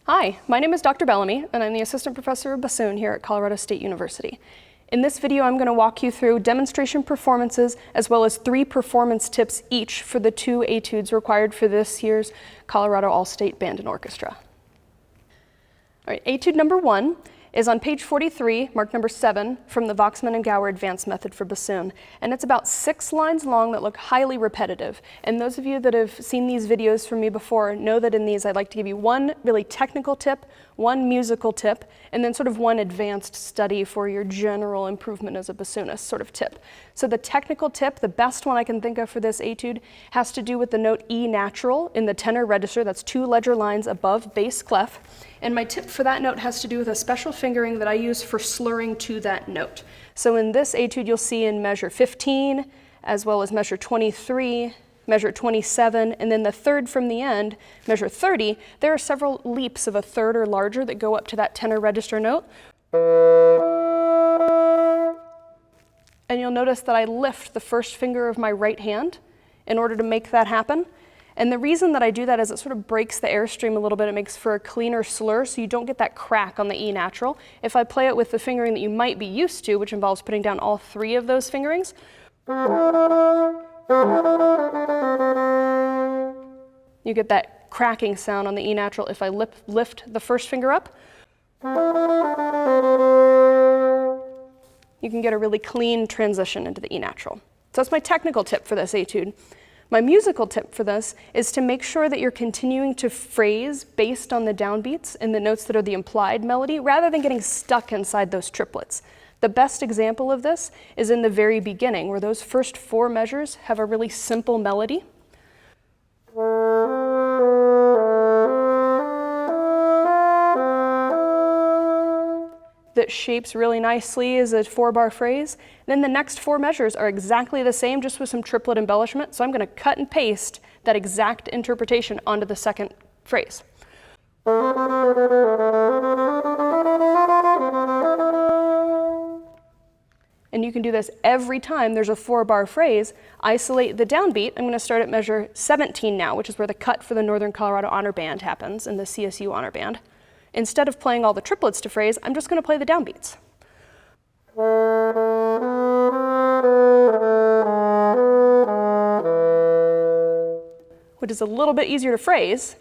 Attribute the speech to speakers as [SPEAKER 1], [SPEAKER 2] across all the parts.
[SPEAKER 1] Hi, my name is Dr. Bellamy, and I'm the Assistant Professor of Bassoon here at Colorado State University. In this video, I'm going to walk you through demonstration performances as well as 3 performance tips each for the 2 etudes required for this year's Colorado All-State Band and Orchestra. All right, etude number 1 is on page 43, mark number 7, from the Waxman and Gower Advanced Method for Bassoon. And it's about 6 lines long that look highly repetitive. And those of you that have seen these videos from me before know that in these I'd like to give you 1 really technical tip, 1 musical tip, and then sort of 1 advanced study for your general improvement as a bassoonist sort of tip. So the technical tip, the best one I can think of for this etude, has to do with the note E natural in the tenor register. That's 2 ledger lines above bass clef. And my tip for that note has to do with a special fingering that I use for slurring to that note. So in this etude, you'll see in measure 15, as well as measure 23, measure 27, and then the third from the end, measure 30, there are several leaps of a third or larger that go up to that tenor register note. And you'll notice that I lift the first finger of my right hand in order to make that happen. And the reason that I do that is it sort of breaks the airstream a little bit. It makes for a cleaner slur, so you don't get that crack on the E natural. If I play it with the fingering that you might be used to, which involves putting down all 3 of those fingerings, you get that cracking sound on the E natural if I lift the first finger up. You can get a really clean transition into the E natural. So that's my technical tip for this etude. My musical tip for this is to make sure that you're continuing to phrase based on the downbeats and the notes that are the implied melody, rather than getting stuck inside those triplets. The best example of this is in the very beginning, where those first 4 measures have a really simple melody. That shapes really nicely as a 4-bar phrase. Then the next 4 measures are exactly the same, just with some triplet embellishment. So I'm going to cut and paste that exact interpretation onto the second phrase. And you can do this every time there's a 4-bar phrase. Isolate the downbeat. I'm going to start at measure 17 now, which is where the cut for the Northern Colorado Honor Band happens in the CSU Honor Band. Instead of playing all the triplets to phrase, I'm just going to play the downbeats. Which is a little bit easier to phrase,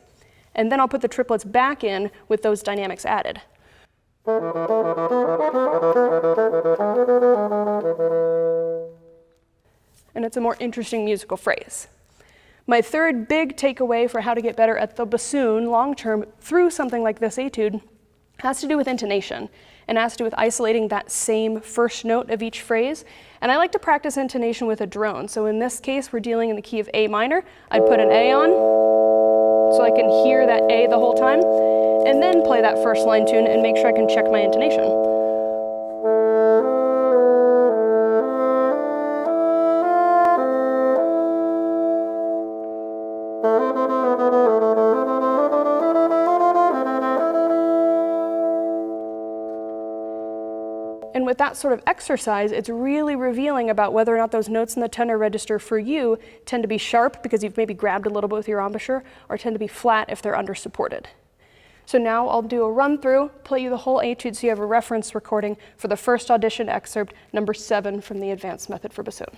[SPEAKER 1] and then I'll put the triplets back in with those dynamics added. And it's a more interesting musical phrase. My third big takeaway for how to get better at the bassoon long-term through something like this etude has to do with intonation, and has to do with isolating that same first note of each phrase. And I like to practice intonation with a drone. So in this case, we're dealing in the key of A minor. I'd put an A on, so I can hear that A the whole time, and then play that first line tune and make sure I can check my intonation. And with that sort of exercise, it's really revealing about whether or not those notes in the tenor register for you tend to be sharp because you've maybe grabbed a little bit with your embouchure, or tend to be flat if they're under supported. So now I'll do a run through, play you the whole etude so you have a reference recording for the first audition excerpt, number 7 from the Advanced Method for Bassoon.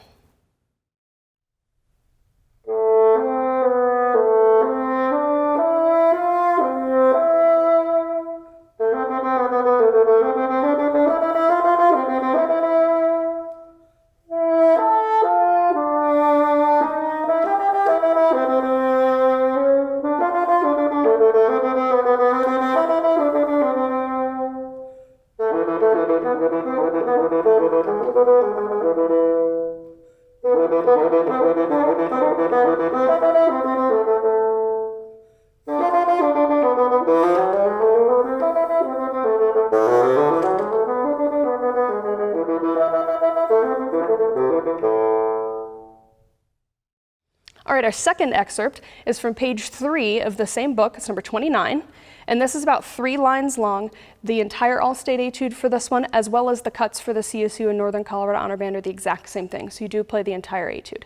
[SPEAKER 1] All right, our second excerpt is from page 3 of the same book. It's number 29. And this is about 3 lines long. The entire All-State Etude for this one, as well as the cuts for the CSU and Northern Colorado Honor Band, are the exact same thing. So you do play the entire Etude.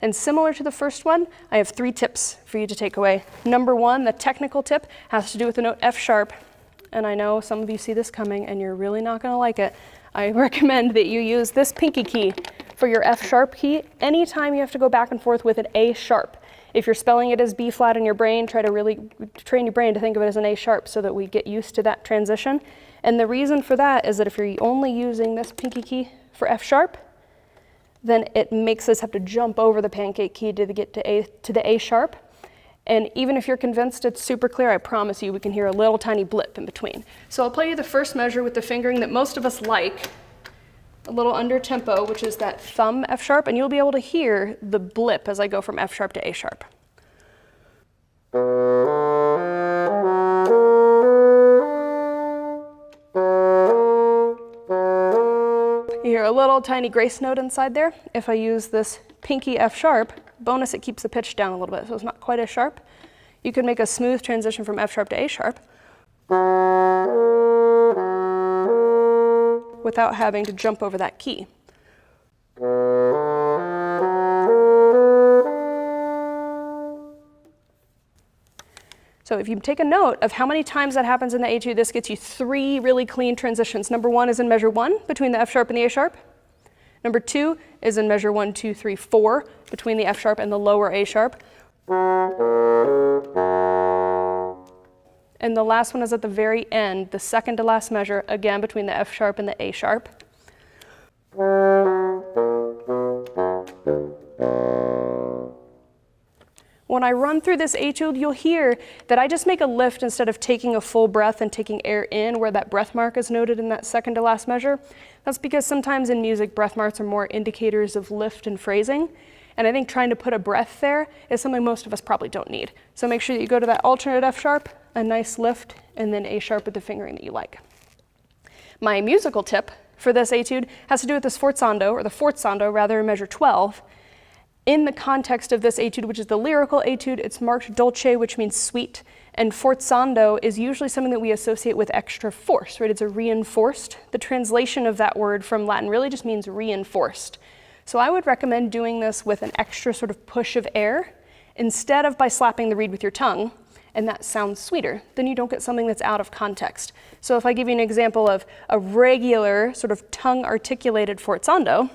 [SPEAKER 1] And similar to the first one, I have 3 tips for you to take away. Number 1, the technical tip, has to do with the note F sharp. And I know some of you see this coming and you're really not going to like it. I recommend that you use this pinky key for your F sharp key anytime you have to go back and forth with an A sharp. If you're spelling it as B flat in your brain, try to really train your brain to think of it as an A sharp so that we get used to that transition. And the reason for that is that if you're only using this pinky key for F sharp, then it makes us have to jump over the pancake key to get to the A sharp. And even if you're convinced it's super clear, I promise you we can hear a little tiny blip in between. So I'll play you the first measure with the fingering that most of us like, a little under tempo, which is that thumb F sharp, and you'll be able to hear the blip as I go from F sharp to A sharp. You hear a little tiny grace note inside there. If I use this pinky F sharp, bonus, it keeps the pitch down a little bit, so it's not quite as sharp. You can make a smooth transition from F sharp to A sharp without having to jump over that key. So if you take a note of how many times that happens in the Etude, this gets you 3 really clean transitions. Number 1 is in measure 1 between the F sharp and the A sharp. Number 2 is in measure 1, 2, 3, 4 between the F sharp and the lower A sharp. And the last one is at the very end, the second to last measure, again between the F sharp and the A sharp. When I run through this Etude, you'll hear that I just make a lift instead of taking a full breath and taking air in where that breath mark is noted in that second to last measure. That's because sometimes in music, breath marks are more indicators of lift and phrasing. And I think trying to put a breath there is something most of us probably don't need. So make sure that you go to that alternate F sharp, a nice lift, and then A sharp with the fingering that you like. My musical tip for this Etude has to do with the sforzando, or the forzando rather, in measure 12. In the context of this Etude, which is the lyrical Etude, it's marked dolce, which means sweet, and forzando is usually something that we associate with extra force, right? It's a reinforced. The translation of that word from Latin really just means reinforced. So I would recommend doing this with an extra sort of push of air instead of by slapping the reed with your tongue, and that sounds sweeter. Then you don't get something that's out of context. So if I give you an example of a regular sort of tongue articulated forzando,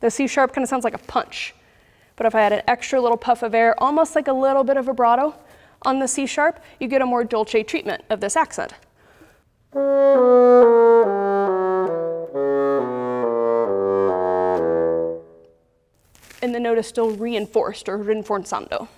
[SPEAKER 1] the C sharp kind of sounds like a punch. But if I had an extra little puff of air, almost like a little bit of vibrato on the C sharp, you get a more dolce treatment of this accent. And the note is still reinforced, or rinforzando.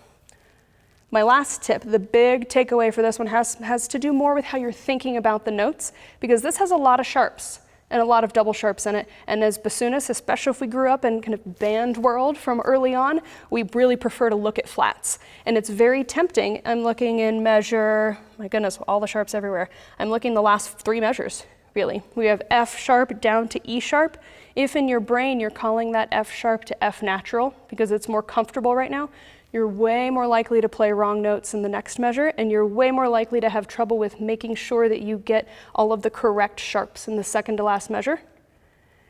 [SPEAKER 1] My last tip, the big takeaway for this one has to do more with how you're thinking about the notes, because this has a lot of sharps and a lot of double sharps in it. And as bassoonists, especially if we grew up in kind of band world from early on, we really prefer to look at flats. And it's very tempting. I'm looking in measure, my goodness, all the sharps everywhere. I'm looking the last 3 measures, really. We have F sharp down to E sharp. If in your brain you're calling that F sharp to F natural because it's more comfortable right now, you're way more likely to play wrong notes in the next measure, and you're way more likely to have trouble with making sure that you get all of the correct sharps in the second to last measure.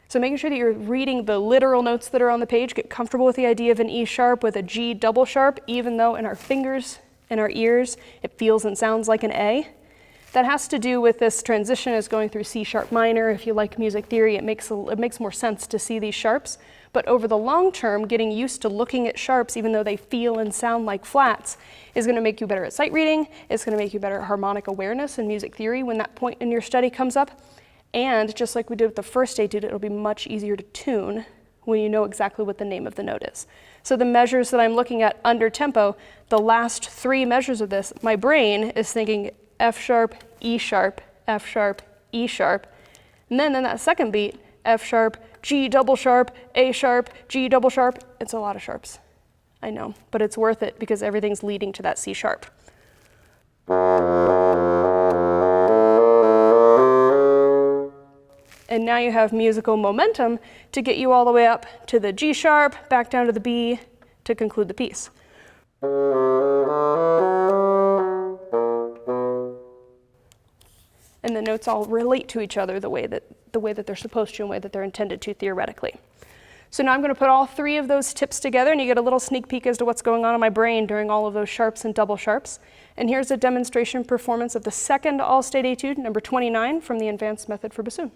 [SPEAKER 1] So making sure that you're reading the literal notes that are on the page, get comfortable with the idea of an E sharp with a G double sharp, even though in our fingers and our ears it feels and sounds like an A. That has to do with this transition as going through C sharp minor. If you like music theory, it makes more sense to see these sharps. But over the long term, getting used to looking at sharps, even though they feel and sound like flats, is going to make you better at sight reading. It's going to make you better at harmonic awareness and music theory when that point in your study comes up. And just like we did with the first Etude, it'll be much easier to tune when you know exactly what the name of the note is. So the measures that I'm looking at under tempo, the last 3 measures of this, my brain is thinking F sharp, E sharp, F sharp, E sharp. And then in that second beat, F sharp, G double sharp, A sharp, G double sharp. It's a lot of sharps, I know, but it's worth it because everything's leading to that C sharp. And now you have musical momentum to get you all the way up to the G sharp, back down to the B to conclude the piece. and the notes all relate to each other the way that they're supposed to and the way that they're intended to theoretically. So now I'm going to put all three of those tips together, and you get a little sneak peek as to what's going on in my brain during all of those sharps and double sharps. And here's a demonstration performance of the second all-state etude, number 29, from the advanced method for bassoon.